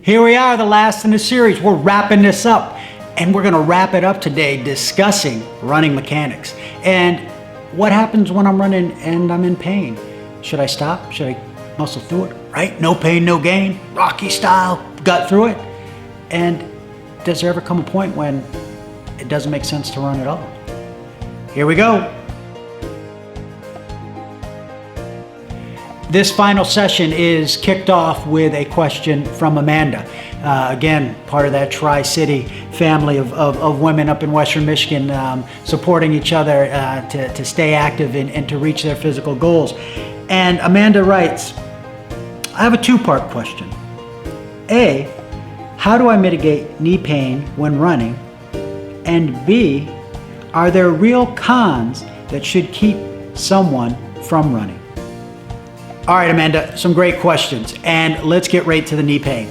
Here we are, the last in the series. We're wrapping this up, and we're gonna wrap it up today discussing running mechanics. And what happens when I'm running and I'm in pain? Should I stop? Should I muscle through it? Right? No pain, no gain. Rocky style, gut through it. And does there ever come a point when it doesn't make sense to run at all? Here we go. This final session is kicked off with a question from Amanda. Again, part of that Tri-City family of women up in Western Michigan, supporting each other to stay active and to reach their physical goals. And Amanda writes, I have a two-part question. A, how do I mitigate knee pain when running? And B, are there real cons that should keep someone from running? All right, Amanda, some great questions, and let's get right to the knee pain.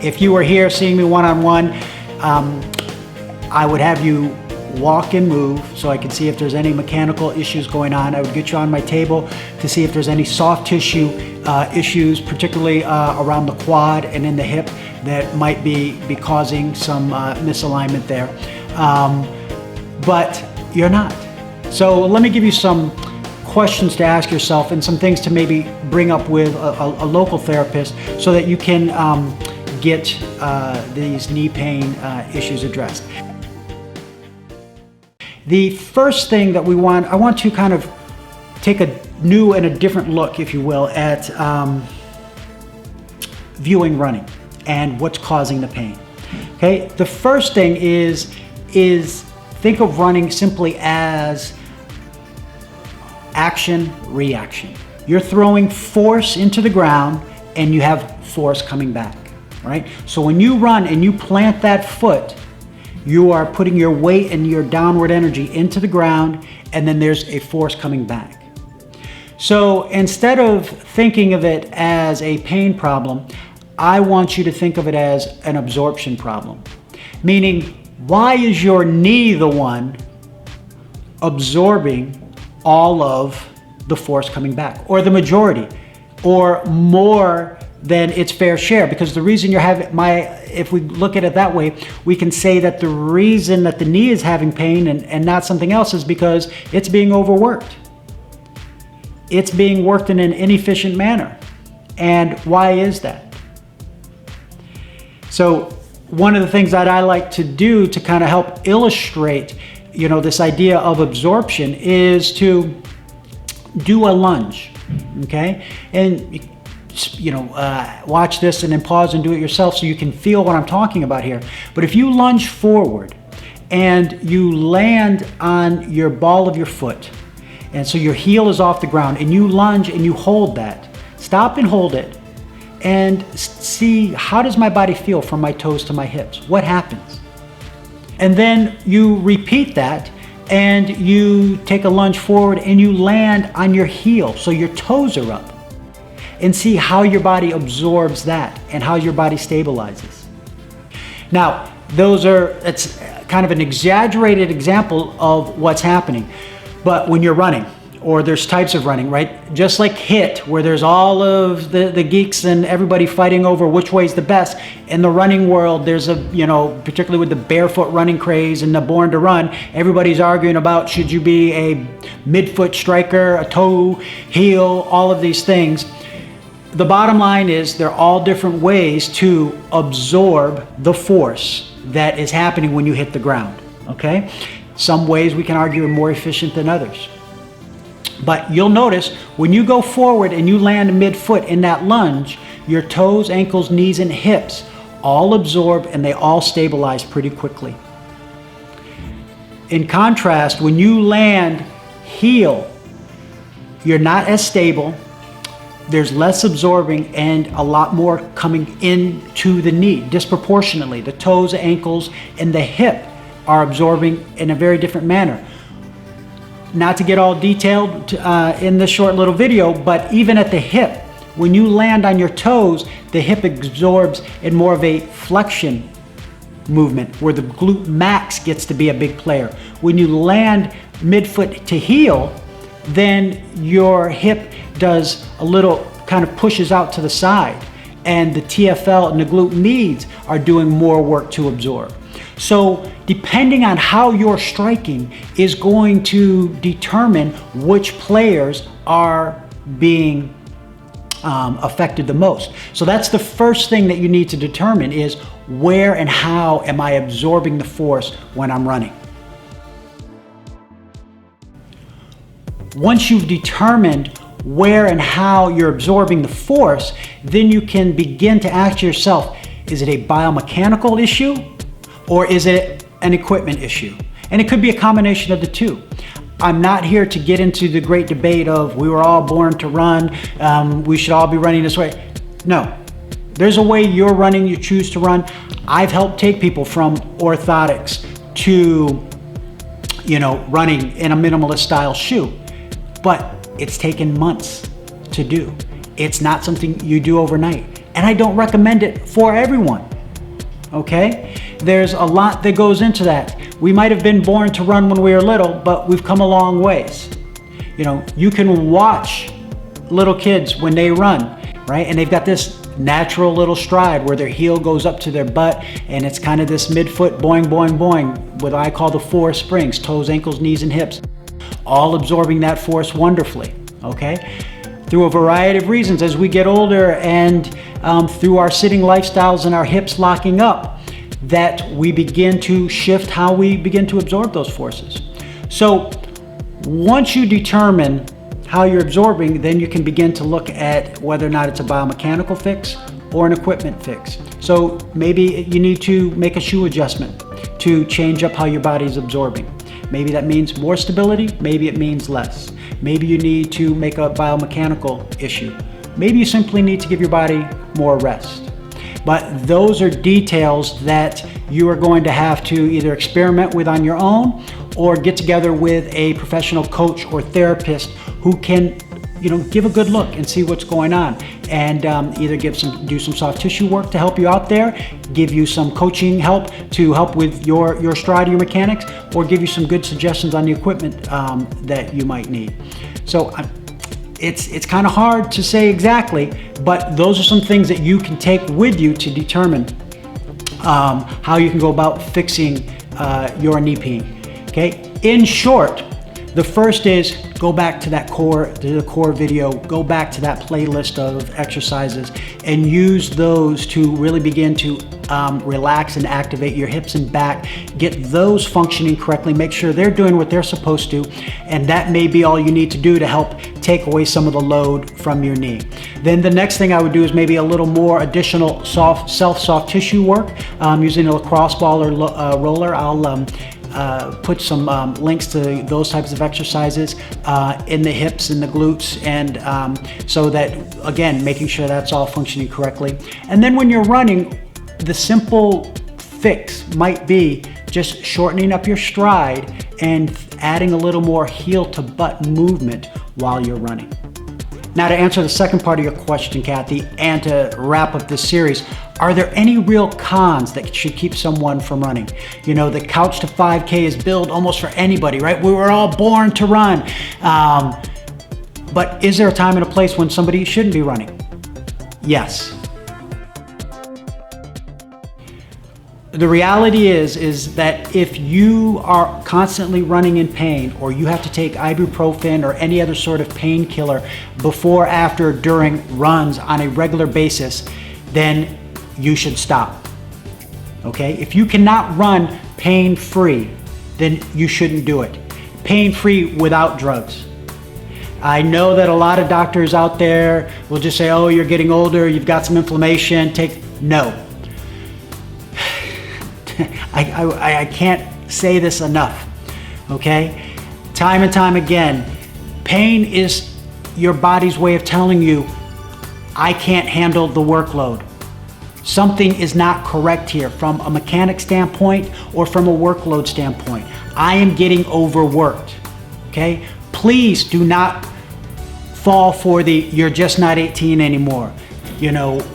If you were here seeing me one-on-one, I would have you walk and move so I could see if there's any mechanical issues going on. I would get you on my table to see if there's any soft tissue issues, particularly around the quad and in the hip, that might be causing some misalignment there. But you're not. So let me give you some questions to ask yourself and some things to maybe bring up with a local therapist so that you can get these knee pain issues addressed. The first thing that I want to kind of take a new and a different look, if you will, at viewing running and what's causing the pain. Okay, the first thing is think of running simply as action, reaction. You're throwing force into the ground and you have force coming back, right? So when you run and you plant that foot, you are putting your weight and your downward energy into the ground, and then there's a force coming back. So instead of thinking of it as a pain problem, I want you to think of it as an absorption problem. Meaning, why is your knee the one absorbing all of the force coming back, or the majority, or more than its fair share? Because the reason you're having if we look at it that way, we can say that the reason that the knee is having pain and not something else is because it's being overworked. It's being worked in an inefficient manner. And why is that? So one of the things that I like to do to kind of help illustrate this idea of absorption is to do a lunge, okay? And watch this and then pause and do it yourself so you can feel what I'm talking about here. But if you lunge forward and you land on your ball of your foot, and so your heel is off the ground, and you lunge and you hold that, stop and hold it, and see, how does my body feel from my toes to my hips? What happens? And then you repeat that and you take a lunge forward and you land on your heel so your toes are up, and see how your body absorbs that and how your body stabilizes. Now, it's kind of an exaggerated example of what's happening, but when you're running, or there's types of running, right? Just like HIIT, where there's all of the geeks and everybody fighting over which way's the best. In the running world, there's particularly with the barefoot running craze and the Born to Run, everybody's arguing about should you be a midfoot striker, a toe, heel, all of these things. The bottom line is they're all different ways to absorb the force that is happening when you hit the ground, okay? Some ways we can argue are more efficient than others. But you'll notice when you go forward and you land midfoot in that lunge, your toes, ankles, knees, and hips all absorb and they all stabilize pretty quickly. In contrast, when you land heel, you're not as stable, there's less absorbing and a lot more coming into the knee disproportionately. The toes, ankles, and the hip are absorbing in a very different manner. Not to get all detailed in this short little video, but even at the hip, when you land on your toes, the hip absorbs in more of a flexion movement where the glute max gets to be a big player. When you land midfoot to heel, then your hip does a little kind of pushes out to the side, and the TFL and the glute medius are doing more work to absorb. So depending on how you're striking is going to determine which players are being affected the most. So that's the first thing that you need to determine is where and how am I absorbing the force when I'm running. Once you've determined where and how you're absorbing the force, then you can begin to ask yourself, is it a biomechanical issue or is it an equipment issue? And it could be a combination of the two. I'm not here to get into the great debate of we were all born to run, we should all be running this way. No, there's a way you're running, you choose to run. I've helped take people from orthotics to, running in a minimalist style shoe, but it's taken months to do. It's not something you do overnight, and I don't recommend it for everyone. Okay? There's a lot that goes into that. We might have been born to run when we were little, but we've come a long ways. You can watch little kids when they run, right? And they've got this natural little stride where their heel goes up to their butt, and it's kind of this midfoot boing, boing, boing, what I call the 4 springs, toes, ankles, knees, and hips, all absorbing that force wonderfully, okay? Through a variety of reasons, as we get older and through our sitting lifestyles and our hips locking up, that we begin to shift how we begin to absorb those forces. So once you determine how you're absorbing, then you can begin to look at whether or not it's a biomechanical fix or an equipment fix. So maybe you need to make a shoe adjustment to change up how your body is absorbing. Maybe that means more stability, maybe it means less. Maybe you need to make a biomechanical issue. Maybe you simply need to give your body more rest. But those are details that you are going to have to either experiment with on your own or get together with a professional coach or therapist who can, give a good look and see what's going on, and either do some soft tissue work to help you out there, give you some coaching help to help with your stride, your mechanics, or give you some good suggestions on the equipment that you might need. So it's kind of hard to say exactly, but those are some things that you can take with you to determine how you can go about fixing your knee pain. Okay. In short, the first is go back to the core video, go back to that playlist of exercises and use those to really begin to relax and activate your hips and back, get those functioning correctly, make sure they're doing what they're supposed to, and that may be all you need to do to help take away some of the load from your knee. Then the next thing I would do is maybe a little more additional soft tissue work using a lacrosse ball or roller. I'll put some links to those types of exercises in the hips and the glutes, and so that, again, making sure that's all functioning correctly. And then when you're running, the simple fix might be just shortening up your stride and adding a little more heel to butt movement while you're running. Now, to answer the second part of your question, Kathy, and to wrap up this series, are there any real cons that should keep someone from running? The couch to 5K is billed almost for anybody, right? We were all born to run. But is there a time and a place when somebody shouldn't be running? Yes. The reality is that if you are constantly running in pain, or you have to take ibuprofen or any other sort of painkiller before, after, during runs on a regular basis, then you should stop. Okay? If you cannot run pain-free, then you shouldn't do it. Pain-free without drugs. I know that a lot of doctors out there will just say, oh, you're getting older, you've got some inflammation, no. I can't say this enough, okay? Time and time again, pain is your body's way of telling you, I can't handle the workload. Something is not correct here from a mechanic standpoint or from a workload standpoint. I am getting overworked, okay? Please do not fall for the, you're just not 18 anymore.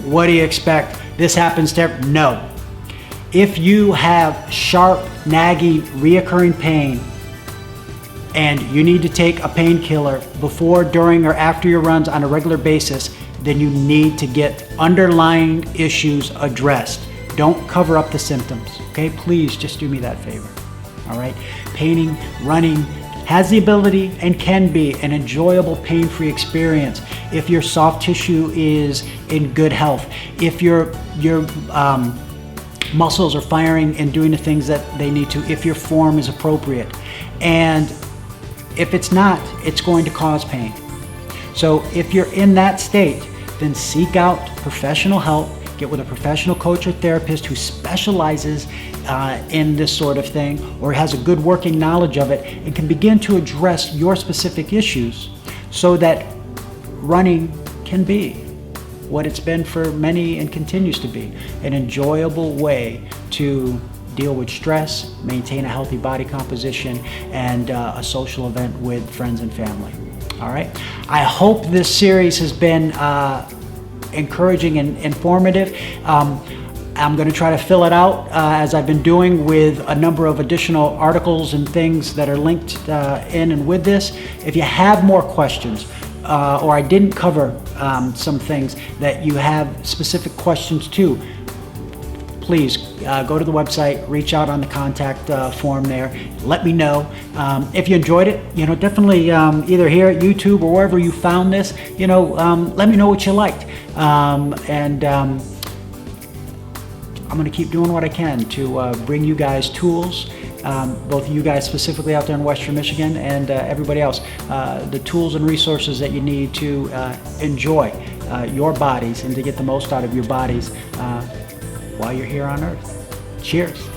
What do you expect? This happens to no. If you have sharp, nagging, reoccurring pain and you need to take a painkiller before, during, or after your runs on a regular basis, then you need to get underlying issues addressed. Don't cover up the symptoms, okay? Please just do me that favor, all right? Painting, running has the ability and can be an enjoyable pain-free experience if your soft tissue is in good health, if your muscles are firing and doing the things that they need to, if your form is appropriate. And if it's not, it's going to cause pain. So if you're in that state, then seek out professional help. Get with a professional coach or therapist who specializes in this sort of thing or has a good working knowledge of it and can begin to address your specific issues so that running can be what it's been for many and continues to be, an enjoyable way to deal with stress, maintain a healthy body composition, and a social event with friends and family. All right. I hope this series has been encouraging and informative. I'm going to try to fill it out as I've been doing with a number of additional articles and things that are linked in and with this. If you have more questions or I didn't cover some things that you have specific questions to, please go to the website, reach out on the contact form there. Let me know. If you enjoyed it, definitely either here at YouTube or wherever you found this, let me know what you liked. I'm going to keep doing what I can to bring you guys tools, both you guys specifically out there in Western Michigan and everybody else, the tools and resources that you need to enjoy your bodies and to get the most out of your bodies while you're here on Earth. Cheers.